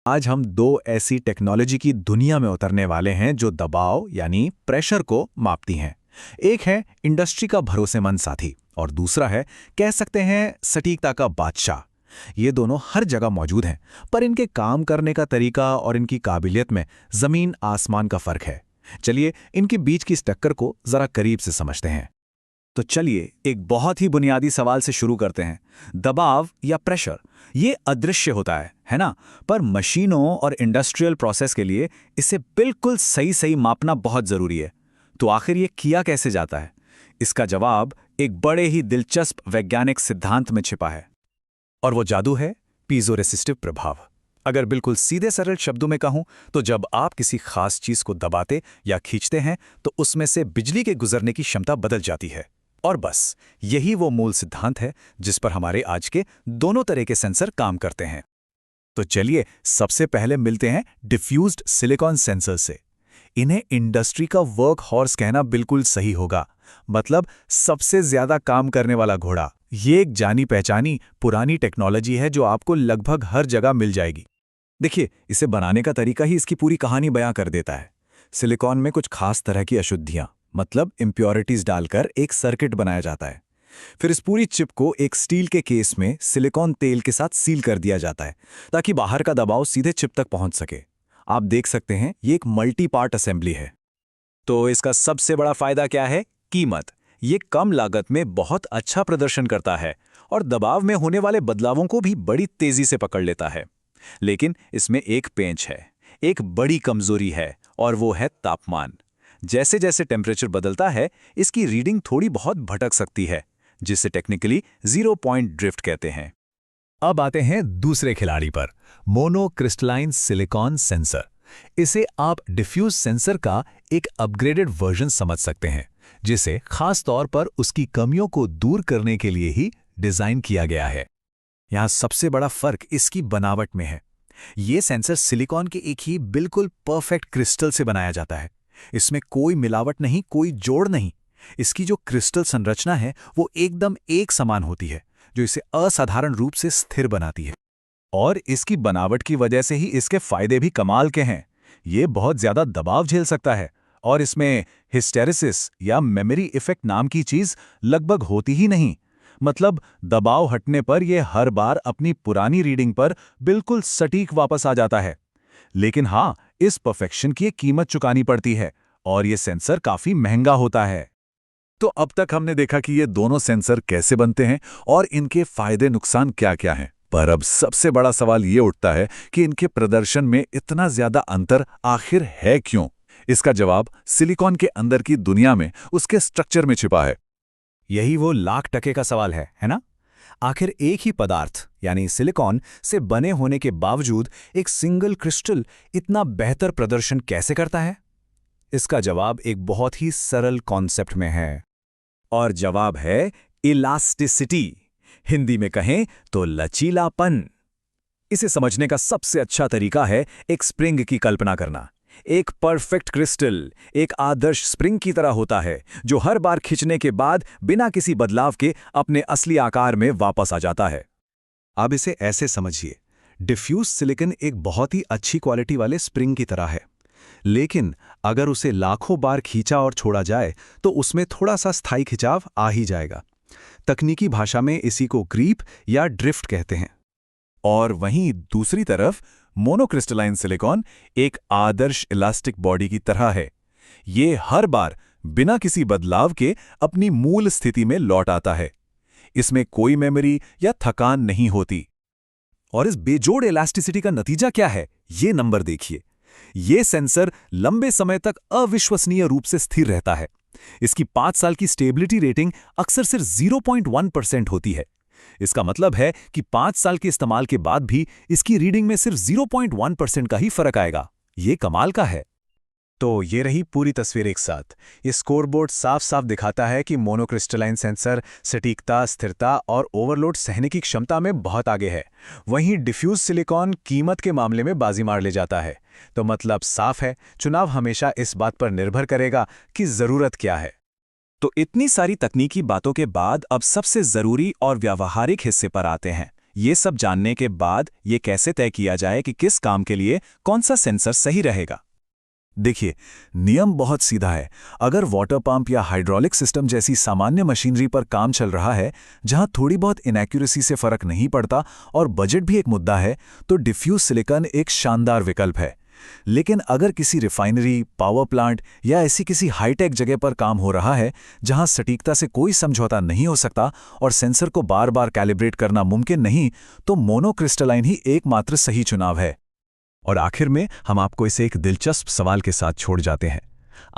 आज हम दो ऐसी टेक्नोलॉजी की दुनिया में उतरने वाले हैं जो दबाव यानी प्रेशर को मापती हैं। एक है इंडस्ट्री का भरोसेमंद साथी और दूसरा है कह सकते हैं सटीकता का बादशाह। ये दोनों हर जगह मौजूद हैं, पर इनके काम करने का तरीका और इनकी काबिलियत में जमीन आसमान का फर्क है। चलिए इनके बीच की इस टक्कर को जरा करीब से समझते हैं। तो चलिए एक बहुत ही बुनियादी सवाल से शुरू करते हैं। दबाव या प्रेशर ये अदृश्य होता है ना? पर मशीनों और इंडस्ट्रियल प्रोसेस के लिए इसे बिल्कुल सही सही मापना बहुत ज़रूरी है। तो आखिर ये किया कैसे जाता है? इसका जवाब एक बड़े ही दिलचस्प वैज्ञानिक सिद्धांत में छिपा है, और वो जादू है पीज़ोरेसिस्टिव प्रभाव। अगर बिल्कुल सीधे सरल शब्दों में कहूं तो जब आप किसी खास चीज़ को दबाते या खींचते हैं तो उसमें से बिजली के गुजरने की क्षमता बदल जाती है। और बस यही वो मूल सिद्धांत है जिस पर हमारे आज के दोनों तरह के सेंसर काम करते हैं। तो चलिए सबसे पहले मिलते हैं डिफ्यूज्ड सिलिकॉन सेंसर से। इन्हें इंडस्ट्री का वर्क हॉर्स कहना बिल्कुल सही होगा, मतलब सबसे ज्यादा काम करने वाला घोड़ा। ये एक जानी पहचानी पुरानी टेक्नोलॉजी है जो आपको लगभग हर जगह मिल जाएगी। देखिए, इसे बनाने का तरीका ही इसकी पूरी कहानी बयां कर देता है। सिलिकॉन में कुछ खास तरह की अशुद्धियां मतलब इम्प्योरिटीज डालकर एक सर्किट बनाया जाता है। फिर इस पूरी चिप को एक स्टील के केस में सिलिकॉन तेल के साथ सील कर दिया जाता है ताकि बाहर का दबाव सीधे चिप तक पहुंच सके। आप देख सकते हैं ये एक मल्टी पार्ट असेंबली है। तो इसका सबसे बड़ा फायदा क्या है? कीमत। ये कम लागत में बहुत अच्छा प्रदर्शन करता है और दबाव में होने वाले बदलावों को भी बड़ी तेजी से पकड़ लेता है। लेकिन इसमें एक पेंच है, एक बड़ी कमजोरी है, और वो है तापमान। जैसे जैसे टेम्परेचर बदलता है इसकी रीडिंग थोड़ी बहुत भटक सकती है, जिसे टेक्निकली जीरो पॉइंट ड्रिफ्ट कहते हैं। अब आते हैं दूसरे खिलाड़ी पर, मोनोक्रिस्टलाइन सिलिकॉन सेंसर। इसे आप डिफ्यूज सेंसर का एक अपग्रेडेड वर्जन समझ सकते हैं, जिसे खास तौर पर उसकी कमियों को दूर करने के लिए ही डिजाइन किया गया है। यहाँ सबसे बड़ा फर्क इसकी बनावट में है। ये सेंसर सिलिकॉन के एक ही बिल्कुल परफेक्ट क्रिस्टल से बनाया जाता है। इसमें कोई मिलावट नहीं, कोई जोड़ नहीं। इसकी जो क्रिस्टल संरचना है वो एकदम एक समान होती है, जो इसे असाधारण रूप से स्थिर बनाती है। और इसकी बनावट की वजह से ही इसके फायदे भी कमाल के हैं। ये बहुत ज्यादा दबाव झेल सकता है और इसमें हिस्टेरिसिस या मेमोरी इफेक्ट नाम की चीज लगभग होती ही नहीं। मतलब दबाव हटने पर यह हर बार अपनी पुरानी रीडिंग पर बिल्कुल सटीक वापस आ जाता है। लेकिन हाँ, इस परफेक्शन की एक कीमत चुकानी पड़ती है और यह सेंसर काफी महंगा होता है। तो अब तक हमने देखा कि ये दोनों सेंसर कैसे बनते हैं और इनके फायदे नुकसान क्या-क्या हैं। पर अब सबसे बड़ा सवाल ये उठता है कि इनके प्रदर्शन में इतना ज्यादा अंतर आखिर है क्यों? इसका जवाब सिलिकॉन के अंदर की दुनिया में उसके स्ट्रक्चर में छिपा है। यही वो लाख टके का सवाल है ना? आखिर एक ही पदार्थ यानी सिलिकॉन से बने होने के बावजूद एक सिंगल क्रिस्टल इतना बेहतर प्रदर्शन कैसे करता है? इसका जवाब एक बहुत ही सरल कॉन्सेप्ट में है, और जवाब है इलास्टिसिटी। हिंदी में कहें तो लचीलापन। इसे समझने का सबसे अच्छा तरीका है एक स्प्रिंग की कल्पना करना। एक परफेक्ट क्रिस्टल एक आदर्श स्प्रिंग की तरह होता है जो हर बार खींचने के बाद बिना किसी बदलाव के अपने असली आकार में वापस आ जाता है। अब इसे ऐसे समझिए, डिफ्यूज सिलिकॉन एक बहुत ही अच्छी क्वालिटी वाले स्प्रिंग की तरह है, लेकिन अगर उसे लाखों बार खींचा और छोड़ा जाए तो उसमें थोड़ा सा स्थायी खिंचाव आ ही जाएगा। तकनीकी भाषा में इसी को क्रीप या ड्रिफ्ट कहते हैं। और वहीं दूसरी तरफ मोनोक्रिस्टलाइन सिलिकॉन एक आदर्श इलास्टिक बॉडी की तरह है। ये हर बार बिना किसी बदलाव के अपनी मूल स्थिति में लौट आता है। इसमें कोई मेमोरी या थकान नहीं होती। और इस बेजोड़ इलास्टिसिटी का नतीजा क्या है? ये नंबर देखिए। ये सेंसर लंबे समय तक अविश्वसनीय रूप से स्थिर रहता है। इसकी 5 साल की स्टेबिलिटी रेटिंग अक्सर सिर्फ 0.1% होती है। इसका मतलब है कि 5 साल के इस्तेमाल के बाद भी इसकी रीडिंग में सिर्फ 0.1% का ही फर्क आएगा। ये कमाल का है। तो ये रही पूरी तस्वीर एक साथ। ये स्कोरबोर्ड साफ साफ दिखाता है कि मोनोक्रिस्टलाइन सेंसर सटीकता, स्थिरता और ओवरलोड सहने की क्षमता में बहुत आगे है। वहीं डिफ्यूज सिलिकॉन कीमत के मामले में बाजी मार ले जाता है। तो मतलब साफ है, चुनाव हमेशा इस बात पर निर्भर करेगा कि जरूरत क्या है। तो इतनी सारी तकनीकी बातों के बाद अब सबसे जरूरी और व्यावहारिक हिस्से पर आते हैं, ये सब जानने के बाद ये कैसे तय किया जाए कि किस काम के लिए कौन सा सेंसर सही रहेगा? देखिए, नियम बहुत सीधा है। अगर वाटर पंप या हाइड्रोलिक सिस्टम जैसी सामान्य मशीनरी पर काम चल रहा है, जहां थोड़ी बहुत इनएक्यूरेसी से फर्क नहीं पड़ता और बजट भी एक मुद्दा है, तो डिफ्यूज सिलिकॉन एक शानदार विकल्प है। लेकिन अगर किसी रिफाइनरी, पावर प्लांट या ऐसी किसी हाईटेक जगह पर काम हो रहा है, जहां सटीकता से कोई समझौता नहीं हो सकता और सेंसर को बार बार कैलिब्रेट करना मुमकिन नहीं, तो मोनोक्रिस्टलाइन ही एकमात्र सही चुनाव है। और आखिर में हम आपको इसे एक दिलचस्प सवाल के साथ छोड़ जाते हैं।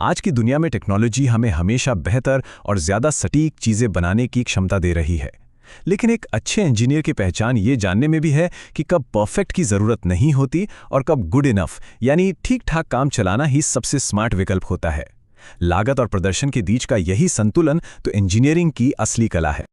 आज की दुनिया में टेक्नोलॉजी हमें हमेशा बेहतर और ज़्यादा सटीक चीज़ें बनाने की क्षमता दे रही है, लेकिन एक अच्छे इंजीनियर की पहचान ये जानने में भी है कि कब परफेक्ट की ज़रूरत नहीं होती और कब गुड इनफ यानी ठीक ठाक काम चलाना ही सबसे स्मार्ट विकल्प होता है। लागत और प्रदर्शन के बीच का यही संतुलन तो इंजीनियरिंग की असली कला है।